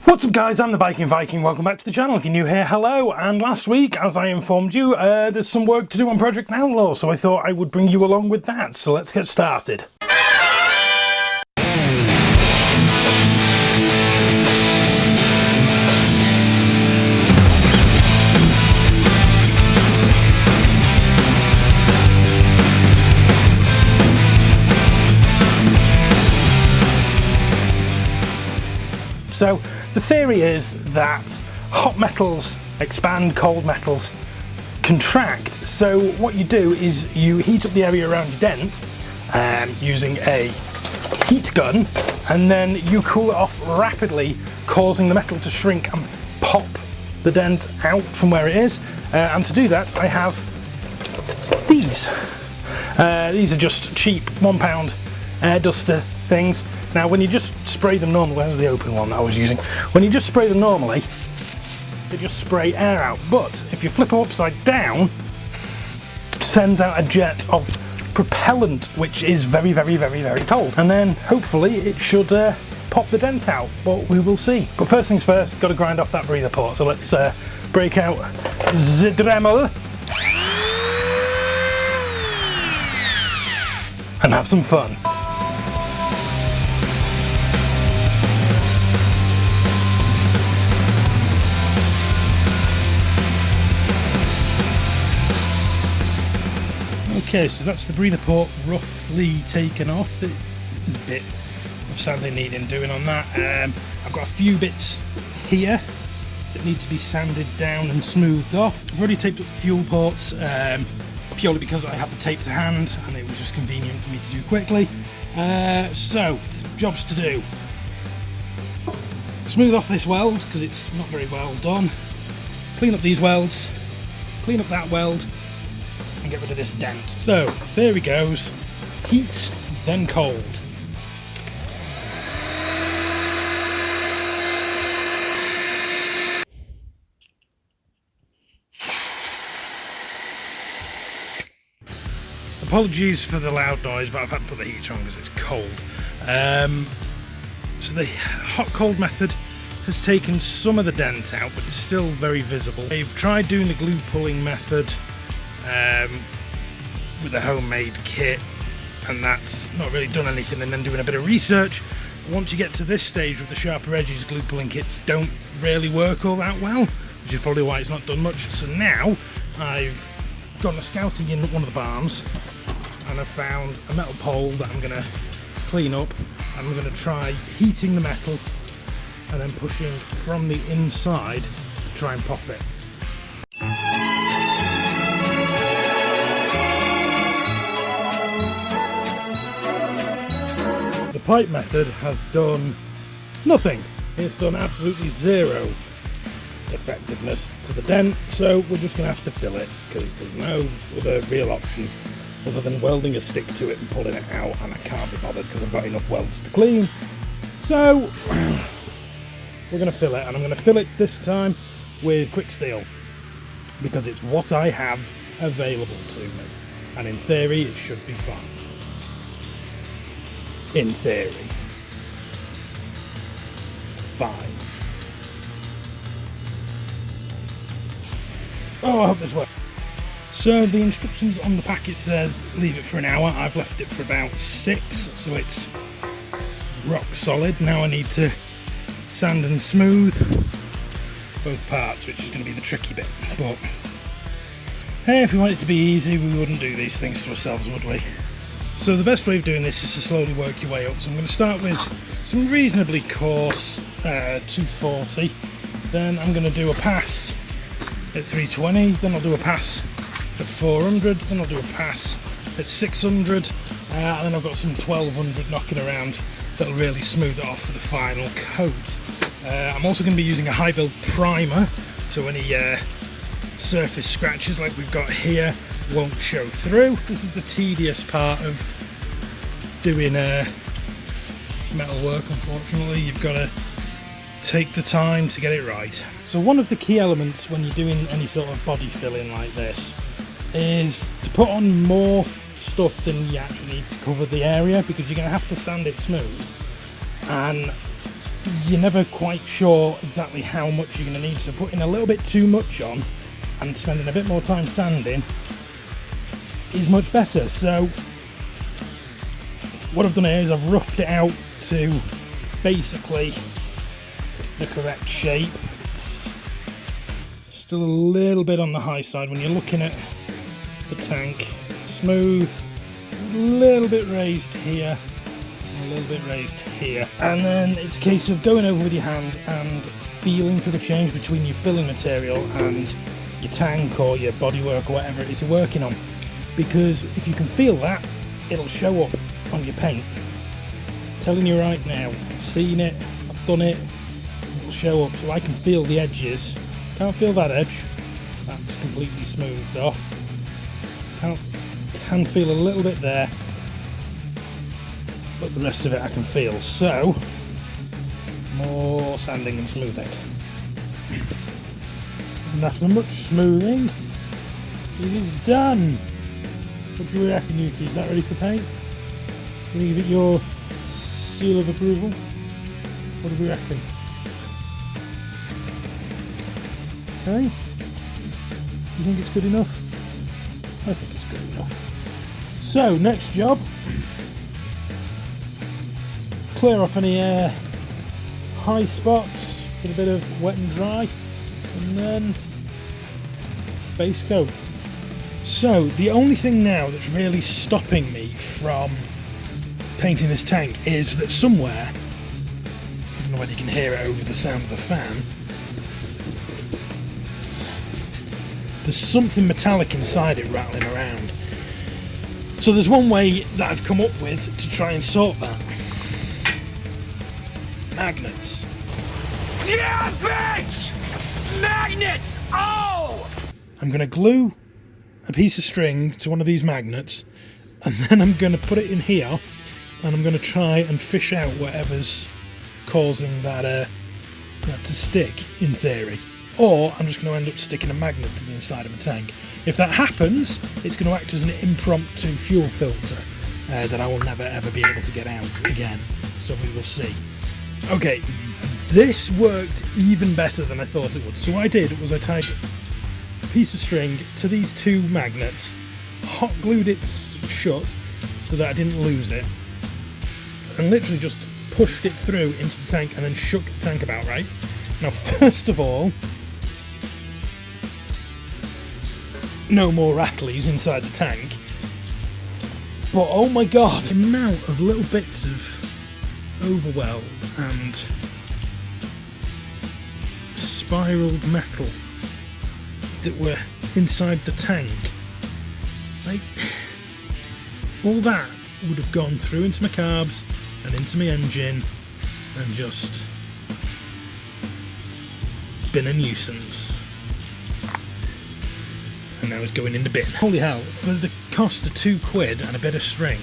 What's up guys, I'm the Viking, welcome back to the channel. If you're new here, hello, and last week, as I informed you, there's some work to do on Project Outlaw, so I thought I would bring you along with that, so let's get started. So, the theory is that hot metals expand, cold metals contract. So what you do is you heat up the area around your dent using a heat gun, and then you cool it off rapidly, causing the metal to shrink and pop the dent out from where it is. And to do that, I have these. These are just cheap £1 air duster things. Now when you just spray them normally, where's the open one that I was using? When you just spray them normally, they just spray air out. But if you flip them upside down, it sends out a jet of propellant, which is very, very, very, very cold. And then hopefully it should pop the dent out, but we will see. But first things first, got to grind off that breather port. So let's break out the Dremel and have some fun. Okay, so that's the breather port roughly taken off. There's a bit of sanding needing doing on that. I've got a few bits here that need to be sanded down and smoothed off. I've already taped up the fuel ports purely because I had the tape to hand and it was just convenient for me to do quickly. So, jobs to do. Smooth off this weld because it's not very well done. Clean up these welds. Clean up that weld. And get rid of this dent. So, theory goes, heat, then cold. Apologies for the loud noise, but I've had to put the heater on because it's cold. So the hot-cold method has taken some of the dent out, but it's still very visible. They've tried doing the glue pulling method with a homemade kit, and that's not really done anything, and then doing a bit of research. Once you get to this stage with the sharper edges, glue pulling kits don't really work all that well, which is probably why it's not done much. So now I've gone a scouting in one of the barns and I've found a metal pole that I'm going to clean up, and I'm going to try heating the metal and then pushing from the inside to try and pop it. The pipe method has done nothing. It's done absolutely zero effectiveness to the dent, so we're just going to have to fill it because there's no other real option other than welding a stick to it and pulling it out, and I can't be bothered because I've got enough welds to clean. So we're going to fill it, and I'm going to fill it this time with quick steel because it's what I have available to me, and in theory it should be fine. In theory. Fine. Oh, I hope this works. So the instructions on the packet says leave it for an hour. I've left it for about 6, so it's rock solid. Now I need to sand and smooth both parts, which is going to be the tricky bit. But hey, if we want it to be easy, we wouldn't do these things to ourselves, would we? So the best way of doing this is to slowly work your way up. So I'm going to start with some reasonably coarse 240, then I'm going to do a pass at 320, then I'll do a pass at 400, then I'll do a pass at 600, and then I've got some 1200 knocking around that'll really smooth it off for the final coat. I'm also going to be using a high build primer, so any surface scratches like we've got here won't show through. This is the tedious part of doing metal work, unfortunately. You've got to take the time to get it right. So one of the key elements when you're doing any sort of body filling like this is to put on more stuff than you actually need to cover the area, because you're going to have to sand it smooth, and you're never quite sure exactly how much you're going to need, so putting a little bit too much on and spending a bit more time sanding is much better. So what I've done here is I've roughed it out to basically the correct shape. It's still a little bit on the high side when you're looking at the tank. Smooth, a little bit raised here, a little bit raised here, and then it's a case of going over with your hand and feeling for the change between your filling material and your tank or your bodywork or whatever it is you're working on, because if you can feel that, it'll show up on your paint. I'm telling you right now, I've seen it, I've done it, it'll show up. So I can feel the edges. Can't feel that edge, that's completely smoothed off. Can feel a little bit there, but the rest of it I can feel. So more sanding and smoothing. And after much smoothing, it is done. What do you reckon, Yuki? Is that ready for paint? Can you give it your seal of approval? What do we reckon? Okay. You think it's good enough? I think it's good enough. So, next job. Clear off any high spots with a bit of wet and dry, and then base coat. So, the only thing now that's really stopping me from painting this tank is that somewhere, I don't know whether you can hear it over the sound of the fan, there's something metallic inside it rattling around. So there's one way that I've come up with to try and sort that. Magnets. Yeah, bitch! Magnets! Oh! I'm going to glue a piece of string to one of these magnets, and then I'm going to put it in here, and I'm going to try and fish out whatever's causing that to stick, in theory. Or I'm just going to end up sticking a magnet to the inside of a tank. If that happens, it's going to act as an impromptu fuel filter that I will never ever be able to get out again. So we will see. Okay, this worked even better than I thought it would. So what I did was I tied a piece of string to these two magnets, hot glued it shut so that I didn't lose it, and literally just pushed it through into the tank and then shook the tank about, right? Now, first of all, no more rattlies inside the tank, but oh my god, the amount of little bits of overweld and spiraled metal that were inside the tank, like, all that would have gone through into my carbs and into my engine and just been a nuisance. And now it's going in the bin. Holy hell, for the cost of £2 and a bit of string,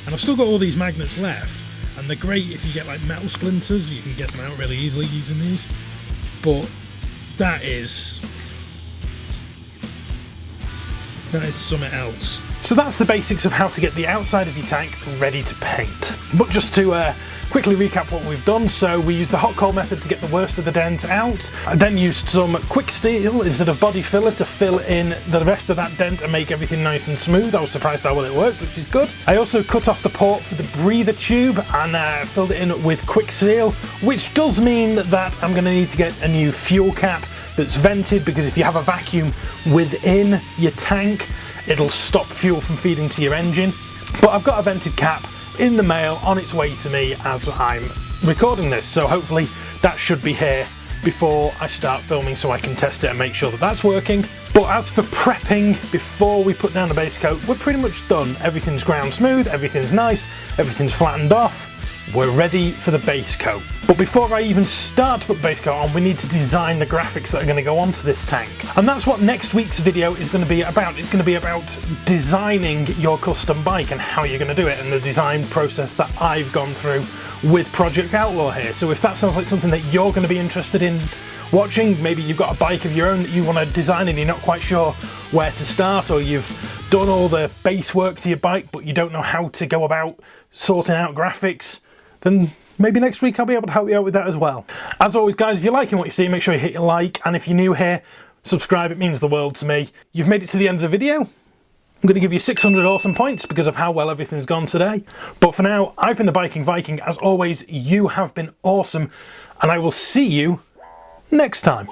and I've still got all these magnets left, and they're great if you get like metal splinters, you can get them out really easily using these, but that is something else. So that's the basics of how to get the outside of your tank ready to paint. But just to quickly recap what we've done, so we used the hot coal method to get the worst of the dent out. I then used some quick steel instead of body filler to fill in the rest of that dent and make everything nice and smooth. I was surprised how well it worked, which is good. I also cut off the port for the breather tube and filled it in with quick seal, which does mean that I'm going to need to get a new fuel cap that's vented, because if you have a vacuum within your tank, it'll stop fuel from feeding to your engine. But I've got a vented cap in the mail on its way to me as I'm recording this, so hopefully that should be here before I start filming so I can test it and make sure that that's working. But as for prepping before we put down the base coat, we're pretty much done. Everything's ground smooth, everything's nice, everything's flattened off. We're ready for the base coat. But before I even start to put the base coat on, we need to design the graphics that are going to go onto this tank. And that's what next week's video is going to be about. It's going to be about designing your custom bike and how you're going to do it, and the design process that I've gone through with Project Outlaw here. So if that sounds like something that you're going to be interested in watching, maybe you've got a bike of your own that you want to design and you're not quite sure where to start, or you've done all the base work to your bike but you don't know how to go about sorting out graphics, then maybe next week I'll be able to help you out with that as well. As always guys, if you're liking what you see, make sure you hit your like, and if you're new here, subscribe, it means the world to me. You've made it to the end of the video. I'm going to give you 600 awesome points because of how well everything's gone today. But for now, I've been the Viking. As always, you have been awesome, and I will see you next time.